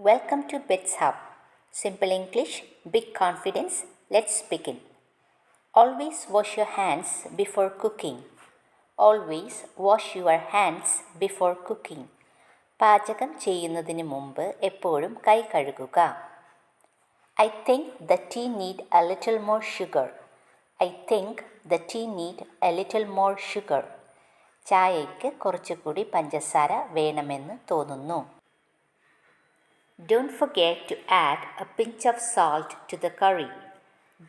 Welcome to Betz Hub. Simple English, big confidence. Let's begin. Always wash your hands before cooking. Always wash your hands before cooking. പാചകം ചെയ്യുന്നതിന് മുമ്പ് എപ്പോഴും കൈ കഴുകുക. I think the tea need a little more sugar. I think the tea need a little more sugar. ചായയ്ക്ക് കുറച്ചുകൂടി പഞ്ചസാര വേണമെന്ന് തോന്നുന്നു. Don't forget to add a pinch of salt to the curry.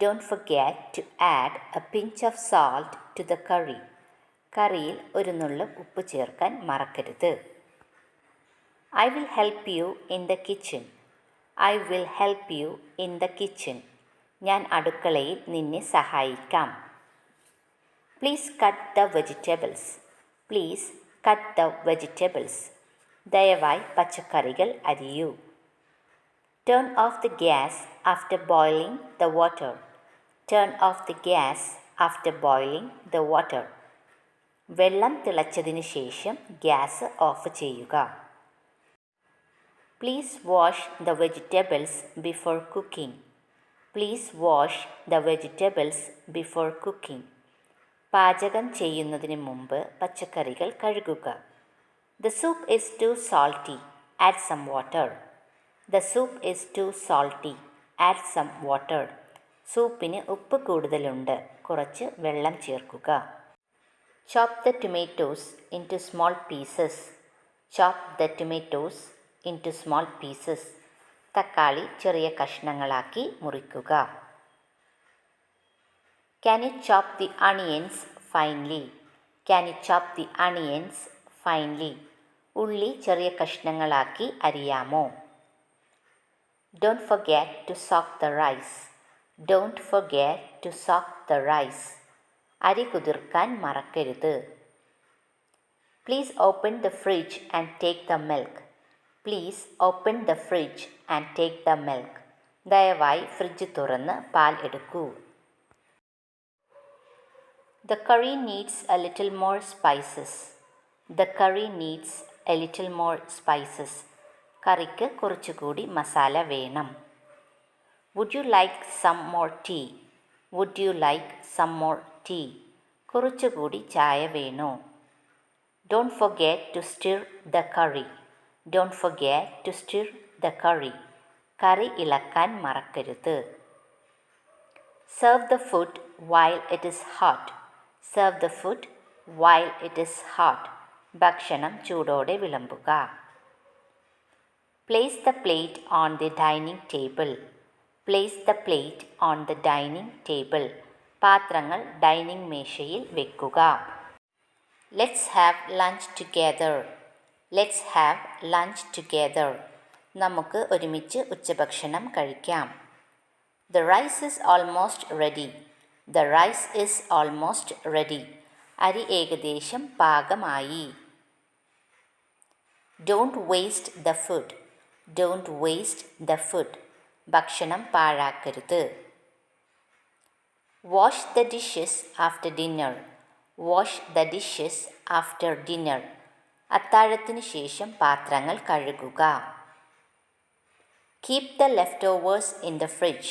Don't forget to add a pinch of salt to the curry. കറിയിൽ ഒരു നുള്ള് ഉപ്പ് ചേർക്കാൻ മറക്കരുത്. I will help you in the kitchen. I will help you in the kitchen. ഞാൻ അടുക്കളയിൽ നിന്നെ സഹായിക്കാം. Please cut the vegetables. Please cut the vegetables. ദയവായി പച്ചക്കറികൾ അരിയൂ. Turn off the gas after boiling the water. Turn off the gas after boiling the water. വെള്ളം തിളച്ചതിന് ശേഷം gas off ചെയ്യുക. Please wash the vegetables before cooking. Please wash the vegetables before cooking. പാചകം ചെയ്യുന്നതിന് മുമ്പ് പച്ചക്കറികൾ കഴുകുക. The soup is too salty. Add some water. The soup is too salty. Add some water. സൂപ്പിന് ഉപ്പ് കൂടുതലുണ്ട്. കുറച്ച് വെള്ളം ചേർക്കുക. Chop the tomatoes into small pieces. Chop the tomatoes into small pieces. തക്കാളി ചെറിയ കഷ്ണങ്ങളാക്കി മുറിക്കുക. Can you chop the onions finely? Can you chop the onions finely? ഉള്ളി ചെറിയ കഷ്ണങ്ങളാക്കി അരിയാമോ? Don't forget to soak the rice. Don't forget to soak the rice. അരി കുതിർക്കാൻ മറക്കരുത്. Please open the fridge and take the milk. Please open the fridge and take the milk. ദയവായി fridge തുറന്ന് പാൽ എടുക്കൂ. The curry needs a little more spices. The curry needs a little more spices. കറിക്ക് കുറച്ചുകൂടി മസാല വേണം. Would you like some more tea? Would you like some more tea? കുറച്ചുകൂടി ചായ വേണോ? Don't forget to stir the curry. Don't forget to stir the curry. കറി ഇളക്കാൻ മറക്കരുത്. Serve the food while it is hot. Serve the food while it is hot. ഭക്ഷണം ചൂടോടെ വിളമ്പുക. Place the plate on the dining table. Place the plate on the dining table. പാത്രങ്ങൾ dining മേശയിൽ വെക്കുക. Let's have lunch together. Let's have lunch together. നമുക്ക് ഒരുമിച്ച് ഉച്ചഭക്ഷണം കഴിക്കാം. The rice is almost ready. The rice is almost ready. അരി ഏകദേശം പാകമായി. Don't waste the food. Don't waste the food. ഭക്ഷണം പാഴാക്കരുത്. Wash the dishes after dinner. Wash the dishes after dinner. അത്താഴത്തിന് ശേഷം പാത്രങ്ങൾ കഴുകുക. Keep the leftovers in the fridge.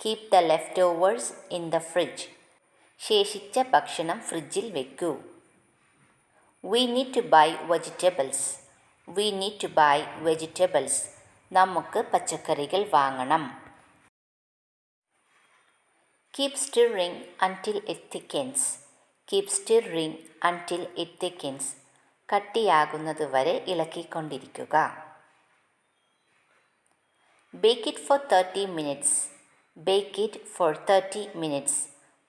Keep the leftovers in the fridge. ശേഷിച്ച ഭക്ഷണം ഫ്രിഡ്ജിൽ വെക്കൂ. We need to buy vegetables. We need to buy vegetables. നമുക്ക് പച്ചക്കറികൾ വാങ്ങണം. Keep stirring until it thickens. Keep stirring until it thickens. കട്ടിയാകുന്നത് വരെ ഇളക്കിക്കൊണ്ടിരിക്കുക. Bake it for 30 minutes. Bake it for 30 minutes.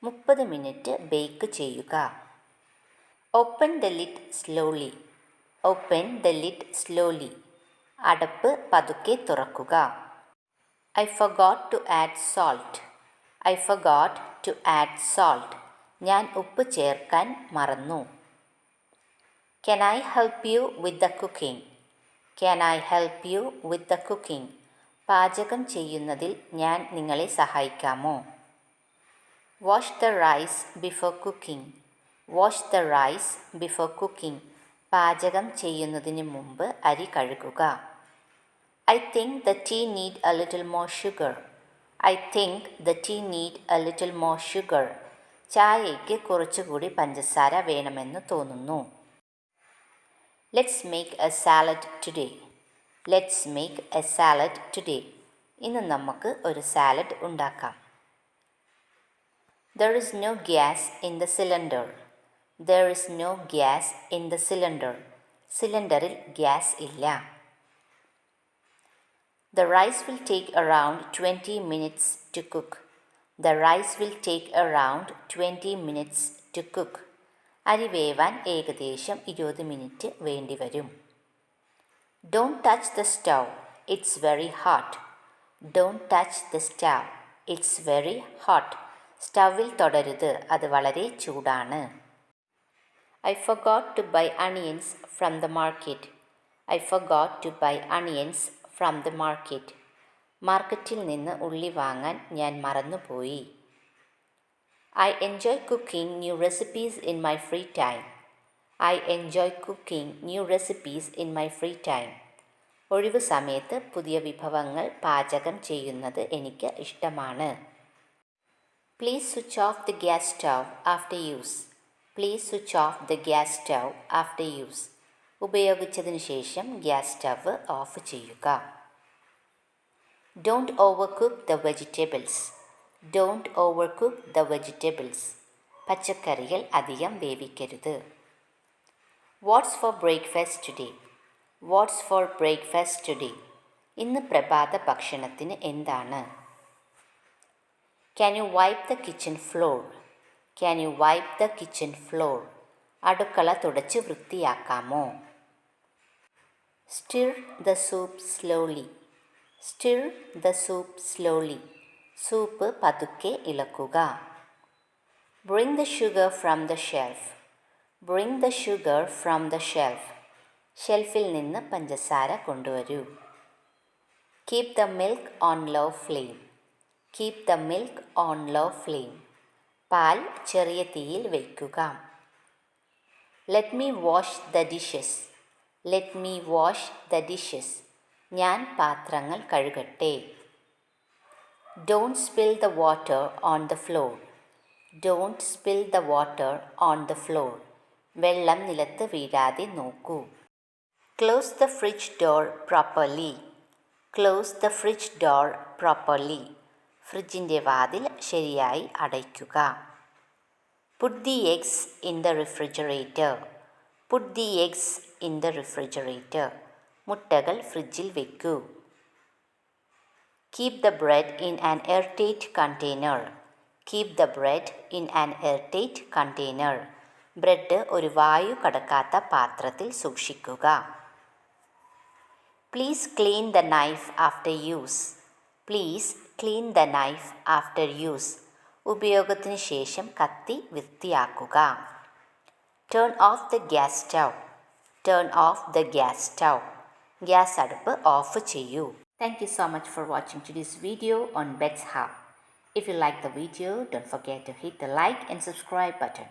30 minute bake ചെയ്യുക. Open the lid slowly. Open the lid slowly. അടപ്പ് പതുക്കെ തുറക്കുക. I forgot to add salt. I forgot to add salt. ഞാൻ ഉപ്പ് ചേർക്കാൻ മറന്നു. Can I help you with the cooking? Can I help you with the cooking? പാചകം ചെയ്യുന്നതിൽ ഞാൻ നിങ്ങളെ സഹായിക്കാമോ? Wash the rice before cooking. Wash the rice before cooking. പാചകം ചെയ്യുന്നതിന് മുമ്പ് അരി കഴുകുക. I think the tea need a little more sugar. I think the tea need a little more sugar. ചായയ്ക്ക് കുറച്ചുകൂടി പഞ്ചസാര വേണമെന്ന് തോന്നുന്നു. Let's make a salad today. Let's make a salad today. ഇന്ന് നമുക്ക് ഒരു സാലഡ് ഉണ്ടാക്കാം. There is no gas in the cylinder. There is no gas in the cylinder. സിലിണ്ടറിൽ gas ഇല്ല. The rice will take around 20 minutes to cook. The rice will take around 20 minutes to cook. അരി വേവാൻ ഏകദേശം 20 minute വേണ്ടിവരും. Don't touch the stove. It's very hot. Don't touch the stove. It's very hot. സ്റ്റൗവിൽ തൊടരുത്, അത് വളരെ ചൂടാണ്. I forgot to buy onions from the market. I forgot to buy onions from the market. മാർക്കറ്റിൽ നിന്ന് ഉള്ളി വാങ്ങാൻ ഞാൻ മറന്നുപോയി. I enjoy cooking new recipes in my free time. I enjoy cooking new recipes in my free time. ഒഴിവു സമയത്ത് പുതിയ വിഭവങ്ങൾ പാചകം ചെയ്യുന്നത് എനിക്ക് ഇഷ്ടമാണ്. Please switch off the gas stove after use. Please switch off the gas stove after use. ഉപയോഗിച്ചതിന് ശേഷം ഗ്യാസ് സ്റ്റവ് ഓഫ് ചെയ്യുക. Don't overcook the vegetables. Don't overcook the vegetables. പച്ചക്കറികൾ അധികം വേവിക്കരുത്. What's for breakfast today? What's for breakfast today? ഇന്ന് പ്രഭാത ഭക്ഷണത്തിന് എന്താണ്? Can you wipe the kitchen floor? Can you wipe the kitchen floor? അടുക്കള തുടച്ച് വൃത്തിയാക്കാമോ? Stir the soup slowly. Stir the soup slowly. Soup പതുക്കെ ഇളക്കുക. Bring the sugar from the shelf. Bring the sugar from the shelf. ഷെൽഫിൽ നിന്ന് പഞ്ചസാര കൊണ്ടുവരൂ. Keep the milk on low flame. Keep the milk on low flame. പാൽ ചെറിയ തീയിൽ വയ്ക്കുക. Let me wash the dishes. Let me wash the dishes. ഞാൻ പാത്രങ്ങൾ കഴുകട്ടെ. Don't spill the water on the floor. Don't spill the water on the floor. വെള്ളം നിലത്ത് വീഴാതെ നോക്കൂ. Close the fridge door properly. Close the fridge door properly. ഫ്രിഡ്ജിൻ്റെ വാതിൽ ശരിയായി അടയ്ക്കുക. Put the eggs in the refrigerator. Put the eggs in the refrigerator. മുട്ടകൾ ഫ്രിഡ്ജിൽ വെക്കൂ. Keep the bread in an airtight container. Keep the bread in an airtight container. Bread ഒരു വായു കടക്കാത്ത പാത്രത്തിൽ സൂക്ഷിക്കുക. Please clean the knife after use. Please clean the knife after use. ഉപയോഗത്തിന് ശേഷം കത്തി വൃത്തിയാക്കുക. Turn off the gas stove. Turn off the gas stove. Gas അടുപ്പ് of ചെയ്യൂ. Thank you so much for watching today's video on Betz Hub. If you like the video, don't forget to hit the like and subscribe button.